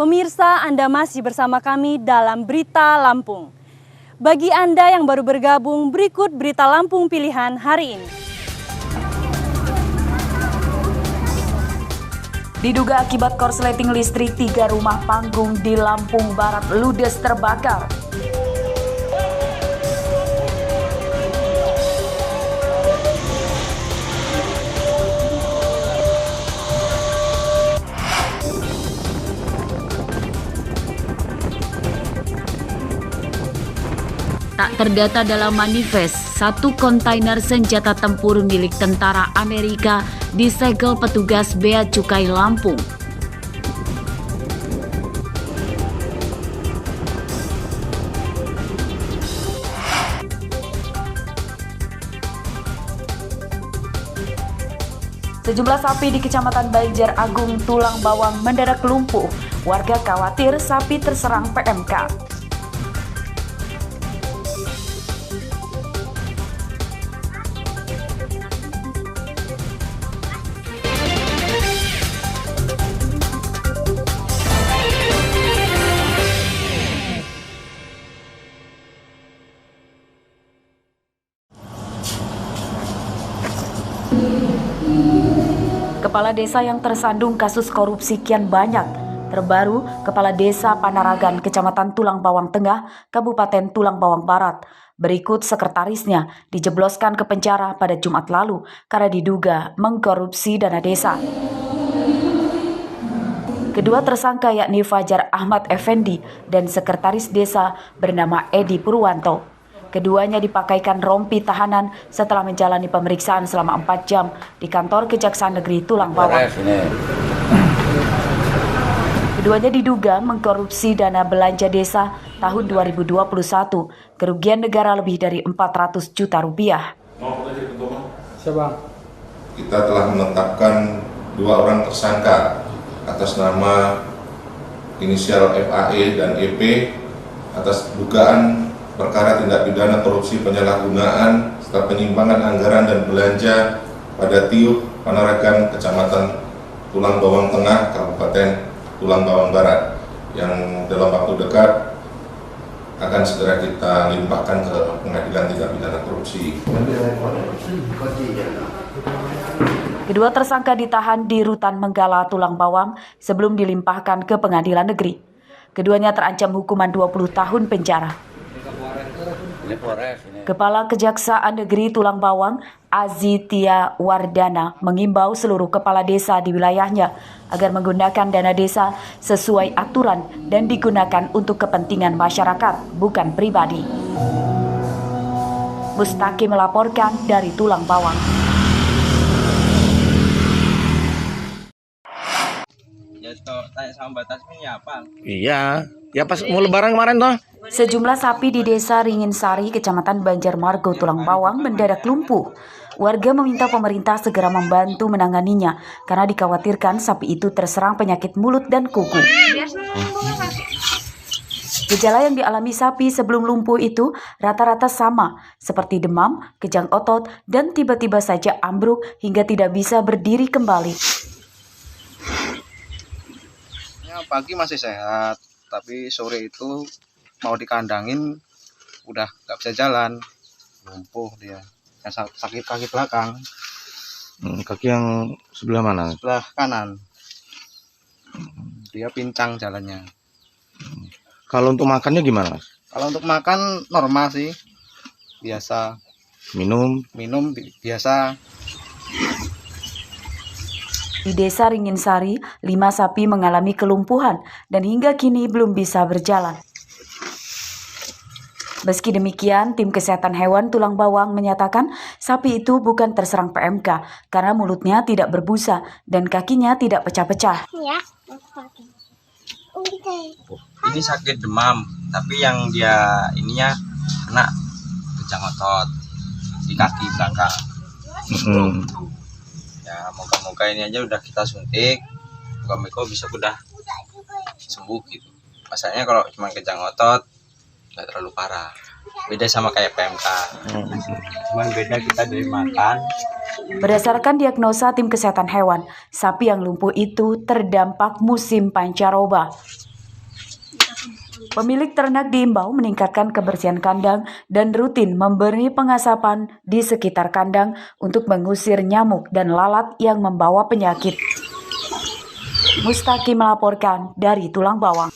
Pemirsa, Anda masih bersama kami dalam Berita Lampung. Bagi Anda yang baru bergabung, berikut Berita Lampung pilihan hari ini. Diduga akibat korsleting listrik, 3 rumah panggung di Lampung Barat ludes terbakar. Tak terdata dalam manifest, 1 kontainer senjata tempur milik tentara Amerika disegel petugas Bea Cukai Lampung. Sejumlah sapi di Kecamatan Banjar Agung, Tulang Bawang mendadak lumpuh. Warga khawatir sapi terserang PMK. Kepala desa yang tersandung kasus korupsi kian banyak. Terbaru, Kepala Desa Panaragan, Kecamatan Tulang Bawang Tengah, Kabupaten Tulang Bawang Barat. Berikut sekretarisnya dijebloskan ke penjara pada Jumat lalu karena diduga mengkorupsi dana desa. Kedua tersangka yakni Fajar Ahmad Effendi dan sekretaris desa bernama Edi Purwanto. Keduanya dipakaikan rompi tahanan setelah menjalani pemeriksaan selama 4 jam di kantor Kejaksaan Negeri Tulang Bawang. Keduanya diduga mengkorupsi dana belanja desa tahun 2021, kerugian negara lebih dari 400 juta rupiah. Kita telah menetapkan 2 orang tersangka atas nama inisial FAE dan EP atas dugaan perkara tindak pidana korupsi penyalahgunaan serta penyimpangan anggaran dan belanja pada Tiup Panaragan, Kecamatan Tulang Bawang Tengah, Kabupaten Tulang Bawang Barat, yang dalam waktu dekat akan segera kita limpahkan ke Pengadilan Tindak Pidana Korupsi. Kedua tersangka ditahan di Rutan Menggala, Tulang Bawang sebelum dilimpahkan ke Pengadilan Negeri. Keduanya terancam hukuman 20 tahun penjara. Kepala Kejaksaan Negeri Tulang Bawang, Azitia Wardana, mengimbau seluruh kepala desa di wilayahnya agar menggunakan dana desa sesuai aturan dan digunakan untuk kepentingan masyarakat, bukan pribadi. Mustaqim melaporkan dari Tulang Bawang. Iya, ya pas mau lebaran kemarin toh. Sejumlah sapi di desa Ringin Sari, Kecamatan Banjarmargo, Tulang Bawang mendadak lumpuh. Warga meminta pemerintah segera membantu menanganinya karena dikhawatirkan sapi itu terserang penyakit mulut dan kuku. Gejala yang dialami sapi sebelum lumpuh itu rata-rata sama, seperti demam, kejang otot, dan tiba-tiba saja ambruk hingga tidak bisa berdiri kembali. Pagi masih sehat, tapi sore itu mau dikandangin udah nggak bisa jalan, lumpuh dia, sakit kaki belakang. Kaki yang sebelah mana? Sebelah kanan, dia pincang jalannya. Kalau untuk makannya gimana? Kalau untuk makan normal sih, biasa. Minum Biasa. Di desa Ringin Sari, 5 sapi mengalami kelumpuhan dan hingga kini belum bisa berjalan. Meski demikian, tim kesehatan hewan Tulang Bawang menyatakan sapi itu bukan terserang PMK karena mulutnya tidak berbusa dan kakinya tidak pecah-pecah. Ini sakit demam, tapi yang dia ininya kena kejang otot di kaki belakang. Ya, moga-moga ini aja udah kita suntik, moga-moga bisa udah sembuh gitu. Masalahnya kalau cuma kejang otot nggak terlalu parah, beda sama kayak PMK. Cuman beda kita dari makan. Berdasarkan diagnosa tim kesehatan hewan, sapi yang lumpuh itu terdampak musim pancaroba. Pemilik ternak diimbau meningkatkan kebersihan kandang dan rutin memberi pengasapan di sekitar kandang untuk mengusir nyamuk dan lalat yang membawa penyakit. Mustaqim melaporkan dari Tulang Bawang.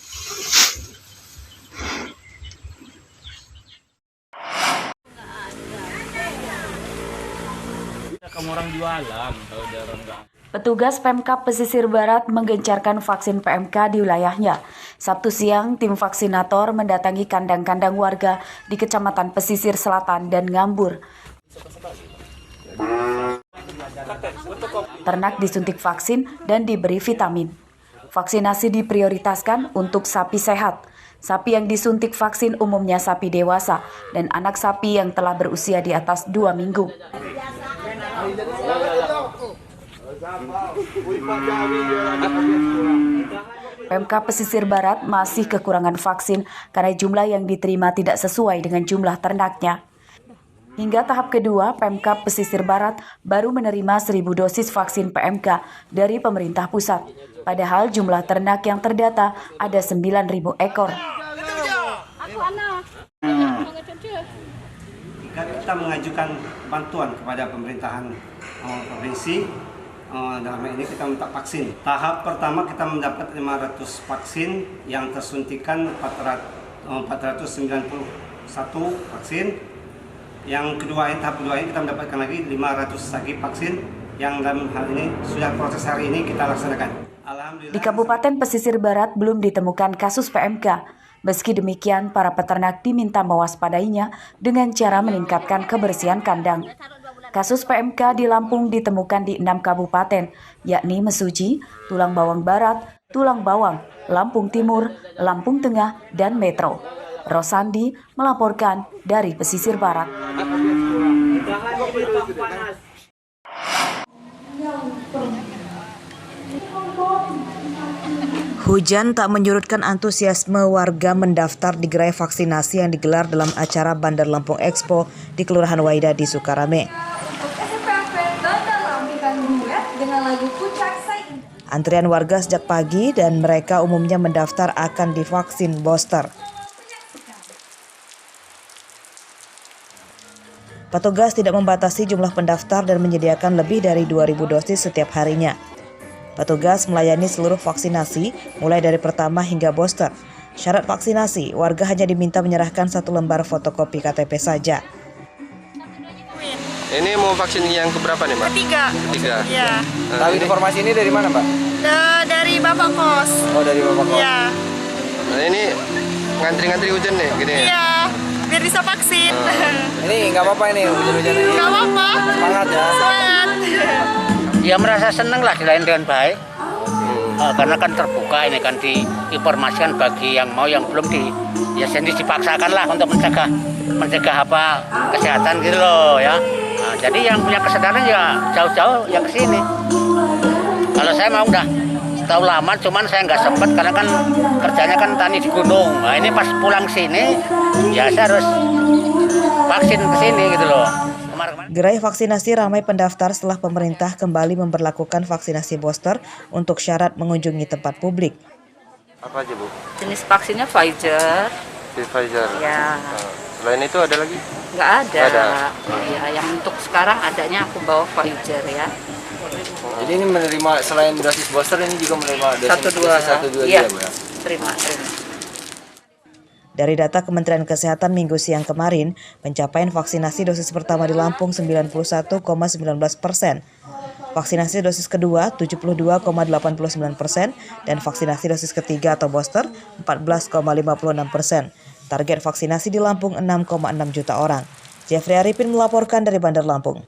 Petugas Pemkab Pesisir Barat menggencarkan vaksin PMK di wilayahnya. Sabtu siang, tim vaksinator mendatangi kandang-kandang warga di Kecamatan Pesisir Selatan dan Ngambur. Ternak disuntik vaksin dan diberi vitamin. Vaksinasi diprioritaskan untuk sapi sehat. Sapi yang disuntik vaksin umumnya sapi dewasa dan anak sapi yang telah berusia di atas 2 minggu. Pemkab Pesisir Barat masih kekurangan vaksin karena jumlah yang diterima tidak sesuai dengan jumlah ternaknya. Hingga tahap kedua, Pemkab Pesisir Barat baru menerima 1.000 dosis vaksin PMK dari pemerintah pusat. Padahal jumlah ternak yang terdata ada 9.000 ekor. Kita mengajukan bantuan kepada pemerintahan provinsi. Dalam hal ini kita minta vaksin. Tahap pertama kita mendapat 500 vaksin yang tersuntikan 491 vaksin. Yang kedua, tahap kedua ini kita mendapatkan lagi 500 lagi vaksin yang dalam hal ini sudah proses hari ini kita laksanakan. Di Kabupaten Pesisir Barat belum ditemukan kasus PMK. Meski demikian, para peternak diminta mewaspadainya dengan cara meningkatkan kebersihan kandang. Kasus PMK di Lampung ditemukan di 6 kabupaten, yakni Mesuji, Tulang Bawang Barat, Tulang Bawang, Lampung Timur, Lampung Tengah, dan Metro. Rosandi melaporkan dari Pesisir Barat. Hujan tak menyurutkan antusiasme warga mendaftar di gerai vaksinasi yang digelar dalam acara Bandar Lampung Expo di Kelurahan Waida di Sukarame. Antrian warga sejak pagi dan mereka umumnya mendaftar akan divaksin booster. Petugas tidak membatasi jumlah pendaftar dan menyediakan lebih dari 2.000 dosis setiap harinya. Petugas melayani seluruh vaksinasi, mulai dari pertama hingga booster. Syarat vaksinasi, warga hanya diminta menyerahkan 1 lembar fotokopi KTP saja. Ini mau vaksin yang keberapa nih, Mbak? Ketiga. Ya. Tahu informasi ini dari mana, Mbak? Dari Bapak Kos. Oh, dari Bapak Kos. Ya. Nah, ini ngantri-ngantri hujan nih, gini ya? Iya, biar bisa vaksin. Ini nggak apa-apa ini hujan-hujan ini. Nggak apa-apa. Semangat ya. Semangat. Ya merasa senang lah dilayani dengan baik. Karena kan terbuka ini kan diinformasikan bagi yang mau, yang belum ya sendiri dipaksakan lah untuk mencegah apa kesehatan gitu loh ya. Nah, jadi yang punya kesadaran ya jauh-jauh ya ke sini. Kalau saya mau udah tahu lama, cuman saya nggak sempat karena kan kerjanya kan tani di gunung. Nah ini pas pulang sini ya saya harus vaksin ke sini gitu loh. Gerai vaksinasi ramai pendaftar setelah pemerintah kembali memberlakukan vaksinasi booster untuk syarat mengunjungi tempat publik. Apa aja, Bu? Jenis vaksinnya Pfizer. Pfizer. Ya. Selain itu ada lagi? Nggak ada. Ya, yang untuk sekarang adanya aku bawa Pfizer ya. Jadi ini menerima selain dosis booster ini juga menerima dosis 1-2 iya. ya, Bu? Terima. Dari data Kementerian Kesehatan minggu siang kemarin, pencapaian vaksinasi dosis pertama di Lampung 91,19%. Vaksinasi dosis kedua 72,89% dan vaksinasi dosis ketiga atau booster 14,56%. Target vaksinasi di Lampung 6,6 juta orang. Jeffrey Arifin melaporkan dari Bandar Lampung.